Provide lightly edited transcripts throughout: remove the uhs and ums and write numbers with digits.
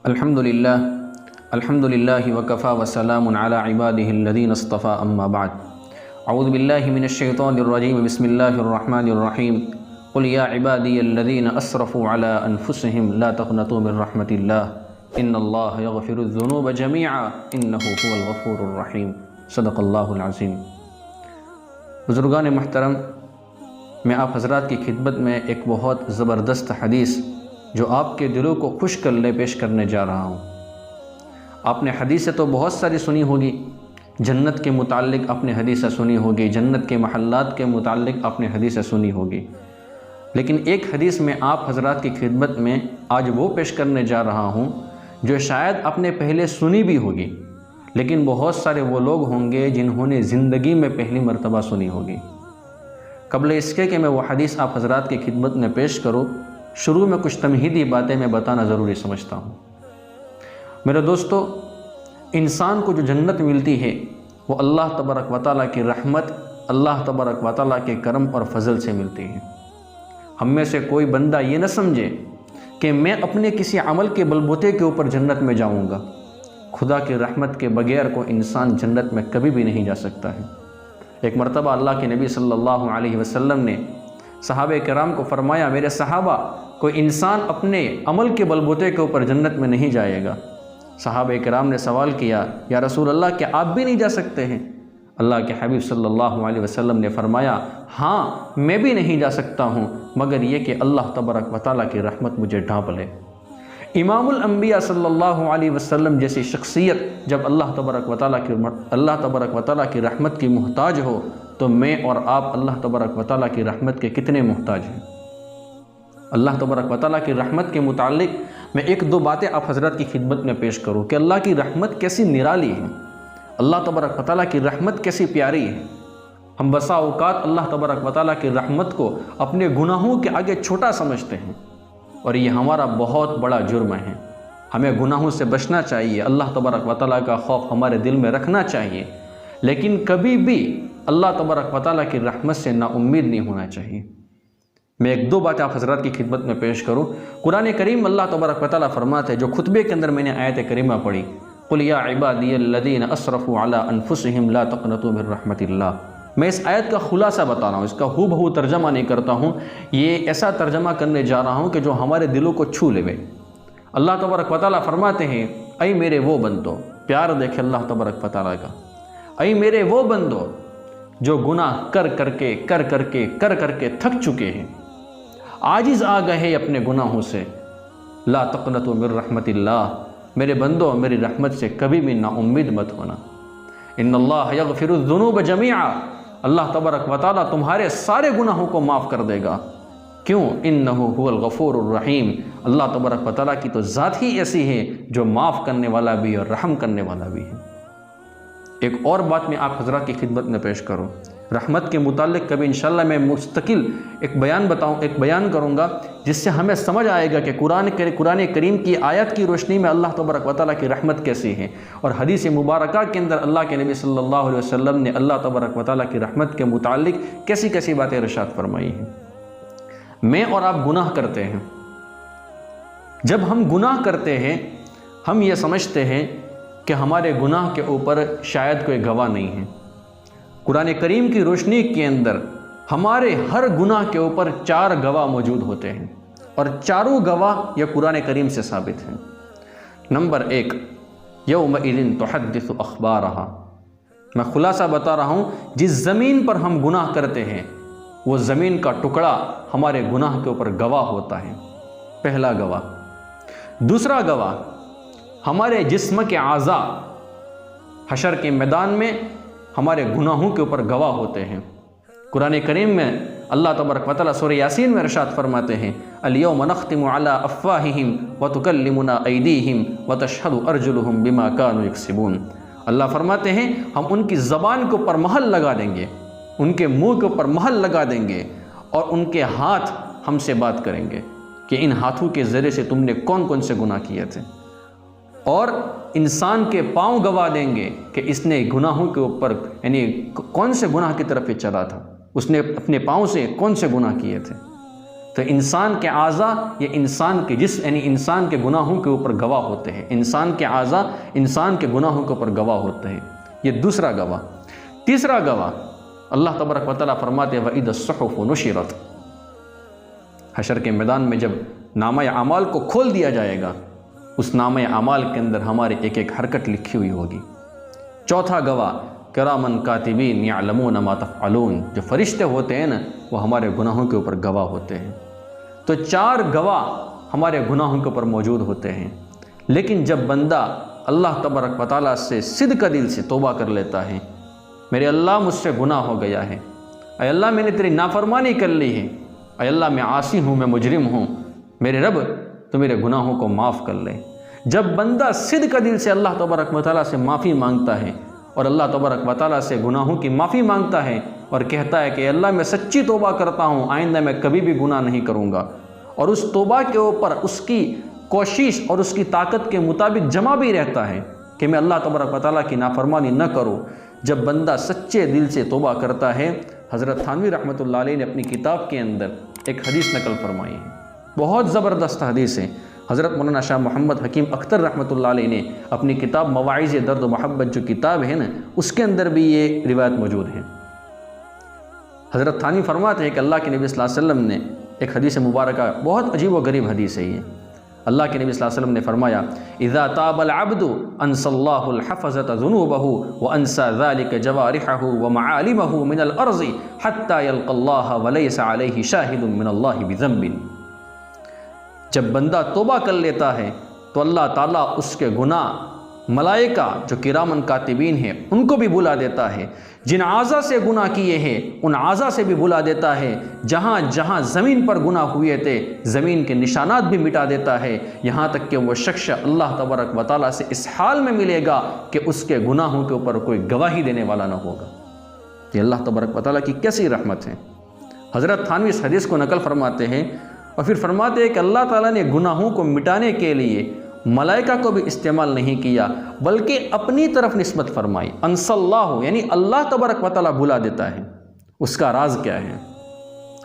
الحمد للہ وکفى وسلام علی عباده الذین اصطفى اما بعد اعوذ باللہ من الشیطان الرجیم بسم اللہ الرحمن الرحیم قل یا عبادی الذین اسرفوا علی انفسهم لا تقنطوا من رحمت اللہ ان اللہ یغفر الذنوب جميعا انہ هو الغفور الرحیم صدق اللہ العظیم۔ بزرگان محترم، میں آپ حضرات کی خدمت میں ایک بہت زبردست حدیث جو آپ کے دلوں کو خوش کرنے پیش کرنے جا رہا ہوں۔ آپ نے حدیثیں تو بہت ساری سنی ہوگی، جنت کے متعلق آپ نے حدیثیں سنی ہوگی، جنت کے محلات کے متعلق آپ نے حدیثیں سنی ہوگی، لیکن ایک حدیث میں آپ حضرات کی خدمت میں آج وہ پیش کرنے جا رہا ہوں جو شاید آپ نے پہلے سنی بھی ہوگی، لیکن بہت سارے وہ لوگ ہوں گے جنہوں نے زندگی میں پہلی مرتبہ سنی ہوگی۔ قبل اس کے کہ میں وہ حدیث آپ حضرات کی خدمت میں پیش کروں، شروع میں کچھ تمہیدی باتیں میں بتانا ضروری سمجھتا ہوں۔ میرے دوستو، انسان کو جو جنت ملتی ہے وہ اللہ تبارک و تعالیٰ کی رحمت، اللہ تبارک و تعالیٰ کے کرم اور فضل سے ملتی ہے۔ ہم میں سے کوئی بندہ یہ نہ سمجھے کہ میں اپنے کسی عمل کے بلبوتے کے اوپر جنت میں جاؤں گا۔ خدا کی رحمت کے بغیر کو انسان جنت میں کبھی بھی نہیں جا سکتا ہے۔ ایک مرتبہ اللہ کے نبی صلی اللہ علیہ وسلم نے صحابہ کرام کو فرمایا، میرے صحابہ، کوئی انسان اپنے عمل کے بلبوتے کے اوپر جنت میں نہیں جائے گا۔ صحابہ کرام نے سوال کیا، یا رسول اللہ، کیا آپ بھی نہیں جا سکتے ہیں؟ اللہ کے حبیب صلی اللہ علیہ وسلم نے فرمایا، ہاں میں بھی نہیں جا سکتا ہوں، مگر یہ کہ اللہ تبارک و تعالیٰ کی رحمت مجھے ڈھانپ لے۔ امام الانبیاء صلی اللہ علیہ وسلم جیسی شخصیت جب اللہ تبارک و تعالیٰ کی رحمت کی محتاج ہو تو میں اور آپ اللہ تبارک و تعالیٰ کی رحمت کے کتنے محتاج ہیں۔ اللہ تبارک و تعالیٰ کی رحمت کے متعلق میں ایک دو باتیں آپ حضرات کی خدمت میں پیش کروں کہ اللہ کی رحمت کیسی نرالی ہے، اللہ تبارک و تعالیٰ کی رحمت کیسی پیاری ہے۔ ہم بسا اوقات اللہ تبارک و تعالیٰ کی رحمت کو اپنے گناہوں کے آگے چھوٹا سمجھتے ہیں، اور یہ ہمارا بہت بڑا جرم ہے۔ ہمیں گناہوں سے بچنا چاہیے، اللہ تبارک و تعالیٰ کا خوف ہمارے دل میں رکھنا چاہیے، لیکن کبھی بھی اللہ تبارک و تعالیٰ کی رحمت سے نا امید نہیں ہونا چاہیے۔ میں ایک دو باتیں آپ حضرات کی خدمت میں پیش کروں۔ قرآن کریم اللہ تبارک و تعالیٰ فرماتے ہیں، جو خطبے کے اندر میں نے آیت کریمہ پڑھی، قل یا عبادی الذین اسرفوا علی انفسہم لا تقنطوا من رحمت اللہ۔ میں اس آیت کا خلاصہ بتا رہا ہوں، اس کا ہو بہو ترجمہ نہیں کرتا ہوں، یہ ایسا ترجمہ کرنے جا رہا ہوں کہ جو ہمارے دلوں کو چھو لے۔ اللہ تبارک و تعالیٰ فرماتے ہیں، اے میرے وہ بندو، پیار دیکھے اللہ تبارک و تعالیٰ کا، اے میرے وہ بندو جو گناہ کر کر کے تھک چکے ہیں، عاجز آ گئے ہیں اپنے گناہوں سے، لا تقنطوا من رحمت اللہ، میرے بندو میری رحمت سے کبھی بھی نا امید مت ہونا۔ ان اللہ یغفر الذنوب جميعا، اللہ تبارک و تعالیٰ تمہارے سارے گناہوں کو معاف کر دے گا۔ کیوں؟ انہ هو الغفور الرحیم، اللہ تبارک و تعالیٰ کی تو ذات ہی ایسی ہے جو معاف کرنے والا بھی اور رحم کرنے والا بھی ہے۔ ایک اور بات میں آپ حضرات کی خدمت میں پیش کروں، رحمت کے متعلق کبھی انشاءاللہ میں مستقل ایک بیان کروں گا، جس سے ہمیں سمجھ آئے گا کہ قرآن کریم کی آیت کی روشنی میں اللہ تبارک و تعالیٰ کی رحمت کیسی ہے، اور حدیث مبارکہ کے اندر اللہ کے نبی صلی اللہ علیہ وسلم نے اللہ تبارک و تعالیٰ کی رحمت کے متعلق کیسی کیسی باتیں ارشاد فرمائی ہیں۔ میں اور آپ گناہ کرتے ہیں، جب ہم گناہ کرتے ہیں ہم یہ سمجھتے ہیں کہ ہمارے گناہ کے اوپر شاید کوئی گواہ نہیں ہے۔ قرآن کریم کی روشنی کے اندر ہمارے ہر گناہ کے اوپر 4 گواہ موجود ہوتے ہیں، اور چاروں گواہ یہ قرآن کریم سے ثابت ہیں۔ نمبر 1، یومئذ تحدث اخبارہا، میں خلاصہ بتا رہا ہوں، جس زمین پر ہم گناہ کرتے ہیں وہ زمین کا ٹکڑا ہمارے گناہ کے اوپر گواہ ہوتا ہے، پہلا گواہ۔ دوسرا گواہ، ہمارے جسم کے اعضاء حشر کے میدان میں ہمارے گناہوں کے اوپر گواہ ہوتے ہیں۔ قرآن کریم میں اللہ تبارک و تعالیٰ سورہ یاسین میں ارشاد فرماتے ہیں، الیوم نختم علی افواہہم وتکلمنا ایدیہم وتشہد ارجلہم بما کانوا یکسبون۔ اللہ فرماتے ہیں ہم ان کی زبان کے اوپر مہر لگا دیں گے، ان کے منہ کے اوپر مہر لگا دیں گے، اور ان کے ہاتھ ہم سے بات کریں گے کہ ان ہاتھوں کے ذریعے سے تم نے کون کون سے گناہ کیے تھے، اور انسان کے پاؤں گواہ دیں گے کہ اس نے گناہوں کے اوپر یعنی کون سے گناہ کی طرف چلا تھا، اس نے اپنے پاؤں سے کون سے گناہ کیے تھے۔ تو انسان کے اعضاء یہ انسان کے جسم یعنی انسان کے گناہوں کے اوپر گواہ ہوتے ہیں، انسان کے اعضاء انسان کے گناہوں کے اوپر گواہ ہوتے ہیں۔ یہ دوسرا گواہ۔ تیسرا گواہ اللہ تبارک و تعالیٰ فرماتے ہیں وَإِذَا الصُّحُفُ نُشِرَتْ، حشر کے میدان میں جب نامہ اعمال کو کھول دیا جائے گا، اس نامہ اعمال کے اندر ہماری ایک ایک حرکت لکھی ہوئی ہوگی۔ چوتھا گواہ کرامن کاتبین یعلمون ما تفعلون، جو فرشتے ہوتے ہیں نا وہ ہمارے گناہوں کے اوپر گواہ ہوتے ہیں۔ تو 4 گواہ ہمارے گناہوں کے اوپر موجود ہوتے ہیں، لیکن جب بندہ اللہ تبارک و تعالیٰ سے صدق دل سے توبہ کر لیتا ہے، میرے اللہ مجھ سے گناہ ہو گیا ہے، اے اللہ میں نے تیری نافرمانی کر لی ہے، اے اللہ میں عاصی ہوں، میں مجرم ہوں، میرے رب تو میرے گناہوں کو معاف کر لے۔ جب بندہ صدق دل سے اللہ تبارک و تعالیٰ سے معافی مانگتا ہے اور اللہ تبارک و تعالیٰ سے گناہوں کی معافی مانگتا ہے اور کہتا ہے کہ اللہ میں سچی توبہ کرتا ہوں، آئندہ میں کبھی بھی گناہ نہیں کروں گا، اور اس توبہ کے اوپر اس کی کوشش اور اس کی طاقت کے مطابق جمع بھی رہتا ہے کہ میں اللہ تبارک و تعالیٰ کی نافرمانی نہ کروں، جب بندہ سچے دل سے توبہ کرتا ہے، حضرت تھانوی رحمۃ اللہ علیہ نے اپنی کتاب کے اندر ایک حدیث نقل فرمائی ہے، بہت زبردست حدیث ہے۔ حضرت مولانا شاہ محمد حکیم اختر رحمۃ اللہ علیہ نے اپنی کتاب مواعظ درد و محبت جو کتاب ہے نا، اس کے اندر بھی یہ روایت موجود ہے۔ حضرت تھانوی فرماتے ہیں کہ اللہ کے نبی صلی اللہ علیہ وسلم نے ایک حدیث مبارکہ، بہت عجیب و غریب حدیث ہے یہ، اللہ کے نبی صلی اللہ علیہ وسلم نے فرمایا اذا تاب العبد انسى الله الحفظة ذنوبه وانسى ذلك جوارحه ومعالمه من الارض حتى يلقى الله وليس عليه شاهد من الله بذنب، جب بندہ توبہ کر لیتا ہے تو اللہ تعالیٰ اس کے گناہ ملائکہ جو کرامن کاتبین ہیں ان کو بھی بلا دیتا ہے، جن اعضاء سے گناہ کیے ہیں ان اعضاء سے بھی بلا دیتا ہے، جہاں جہاں زمین پر گناہ ہوئے تھے زمین کے نشانات بھی مٹا دیتا ہے، یہاں تک کہ وہ شخص اللہ تبارک و تعالیٰ سے اس حال میں ملے گا کہ اس کے گناہوں کے اوپر کوئی گواہی دینے والا نہ ہوگا۔ یہ اللہ تبارک و تعالیٰ کی کیسی رحمت ہے۔ حضرت تھانوی اس حدیث کو نقل فرماتے ہیں اور پھر فرماتے ہیں کہ اللہ تعالیٰ نے گناہوں کو مٹانے کے لیے ملائکہ کو بھی استعمال نہیں کیا بلکہ اپنی طرف نسبت فرمائی، انص اللہ یعنی اللہ تبارک و تعالیٰ بلا دیتا ہے۔ اس کا راز کیا ہے؟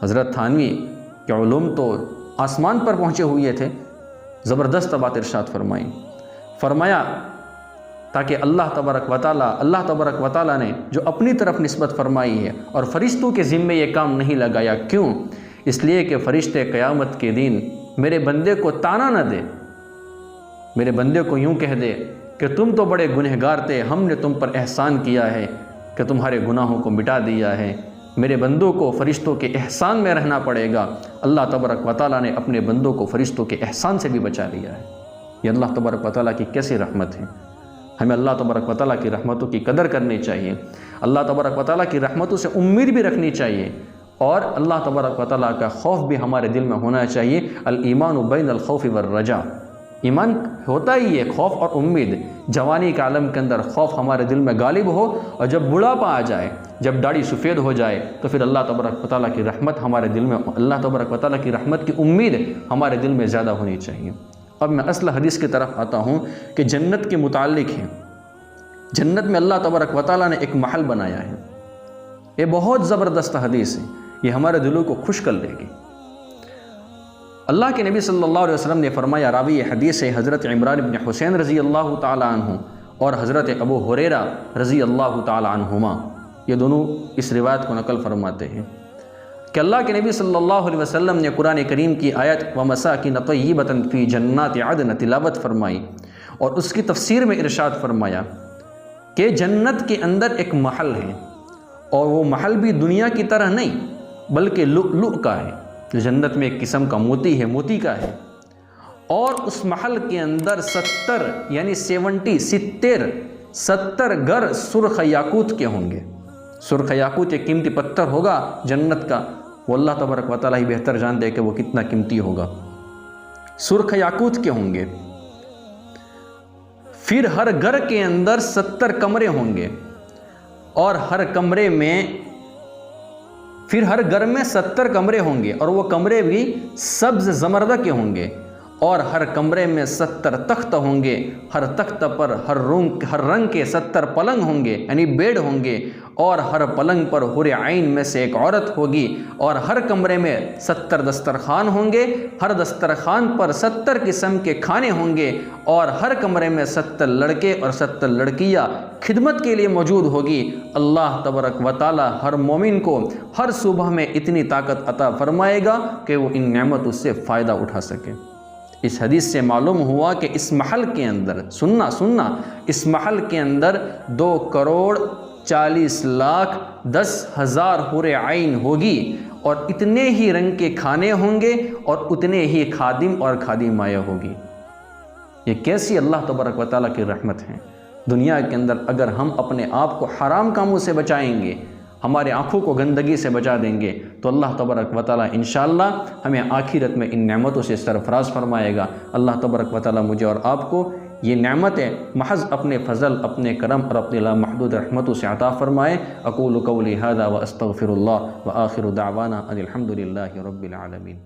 حضرت تھانوی کے علوم تو آسمان پر پہنچے ہوئے تھے، زبردست بات ارشاد فرمائی، فرمایا تاکہ اللہ تبارک و تعالیٰ نے جو اپنی طرف نسبت فرمائی ہے اور فرشتوں کے ذمے یہ کام نہیں لگایا، کیوں؟ اس لیے کہ فرشتے قیامت کے دن میرے بندے کو تانا نہ دے، میرے بندے کو یوں کہہ دے کہ تم تو بڑے گنہگار تھے، ہم نے تم پر احسان کیا ہے کہ تمہارے گناہوں کو مٹا دیا ہے۔ میرے بندوں کو فرشتوں کے احسان میں رہنا پڑے گا۔ اللہ تبارک و تعالیٰ نے اپنے بندوں کو فرشتوں کے احسان سے بھی بچا لیا ہے۔ یہ اللہ تبارک و تعالیٰ کی کیسی رحمت ہے۔ ہمیں اللہ تبارک و تعالیٰ کی رحمتوں کی قدر کرنی چاہیے، اللہ تبارک و تعالیٰ کی رحمتوں سے امید بھی رکھنی چاہیے، اور اللہ تبارک و تعالیٰ کا خوف بھی ہمارے دل میں ہونا چاہیے۔ الایمان بین الخوف والرجاء، ایمان ہوتا ہی ہے خوف اور امید۔ جوانی کے عالم کے اندر خوف ہمارے دل میں غالب ہو، اور جب بڑھاپا آ جائے، جب داڑھی سفید ہو جائے، تو پھر اللہ تبارک و تعالیٰ کی رحمت ہمارے دل میں، اللہ تبارک و تعالیٰ کی رحمت کی امید ہمارے دل میں زیادہ ہونی چاہیے۔ اب میں اصل حدیث کی طرف آتا ہوں کہ جنت کے متعلق ہے۔ جنت میں اللہ تبارک و تعالیٰ نے ایک محل بنایا ہے، یہ بہت زبردست حدیث ہے، یہ ہمارے دلوں کو خوش کر لے گی۔ اللہ کے نبی صلی اللہ علیہ وسلم نے فرمایا، راوی حدیث ہے حضرت عمران بن حسین رضی اللہ تعالی عنہ اور حضرت ابو حریرہ رضی اللہ تعالی عنہما، یہ دونوں اس روایت کو نقل فرماتے ہیں کہ اللہ کے نبی صلی اللہ علیہ وسلم نے قرآن کریم کی آیت وَمَسَاكِنَ طَيِّبَةً فِي جَنَّاتِ عَدْنٍ تلاوت فرمائی، اور اس کی تفسیر میں ارشاد فرمایا کہ جنت کے اندر ایک محل ہے، اور وہ محل بھی دنیا کی طرح نہیں بلکہ لؤلؤ کا ہے، جو جنت میں ایک قسم کا موتی ہے، موتی کا ہے، اور اس محل کے اندر 70 یعنی 70 گھر سرخ یاقوت کے ہوں گے۔ سرخ یاقوت ایک قیمتی پتھر ہوگا جنت کا، وہ اللہ تبارک و تعالیٰ ہی بہتر جانتے کہ وہ کتنا قیمتی ہوگا۔ سرخ یاقوت کے ہوں گے، پھر ہر گھر کے اندر 70 کمرے ہوں گے، اور ہر کمرے میں پھر ہر گھر میں 70 کمرے ہوں گے، اور وہ کمرے بھی سبز زمردہ کے ہوں گے، اور ہر کمرے میں 70 تخت ہوں گے، ہر تخت پر ہر رنگ کے 70 پلنگ ہوں گے یعنی بیڈ ہوں گے، اور ہر پلنگ پر حور عین میں سے ایک عورت ہوگی، اور ہر کمرے میں 70 دسترخوان ہوں گے، ہر دسترخوان پر 70 قسم کے کھانے ہوں گے، اور ہر کمرے میں 70 لڑکے اور 70 لڑکیاں خدمت کے لیے موجود ہوگی۔ اللہ تبارک و تعالی ہر مومن کو ہر صبح میں اتنی طاقت عطا فرمائے گا کہ وہ ان نعمتوں سے فائدہ اٹھا سکے۔ اس حدیث سے معلوم ہوا کہ اس محل کے اندر سننا اس محل کے اندر 2 کروڑ 40 لاکھ 10,000 حور عین ہوگی، اور اتنے ہی رنگ کے کھانے ہوں گے، اور اتنے ہی خادم اور خادمائیں ہوگی۔ یہ کیسی اللہ تبارک و تعالیٰ کی رحمت ہے۔ دنیا کے اندر اگر ہم اپنے آپ کو حرام کاموں سے بچائیں گے، ہمارے آنکھوں کو گندگی سے بچا دیں گے، تو اللہ تبارک و تعالیٰ انشاءاللہ ہمیں آخرت میں ان نعمتوں سے سرفراز فرمائے گا۔ اللہ تبارک و تعالیٰ مجھے اور آپ کو یہ نعمتیں محض اپنے فضل، اپنے کرم اور اپنے لامحدود رحمتوں سے عطا فرمائے۔ اقول قولی ھذا واستغفر اللہ، وآخر دعوانا ان الحمد للہ رب العالمین۔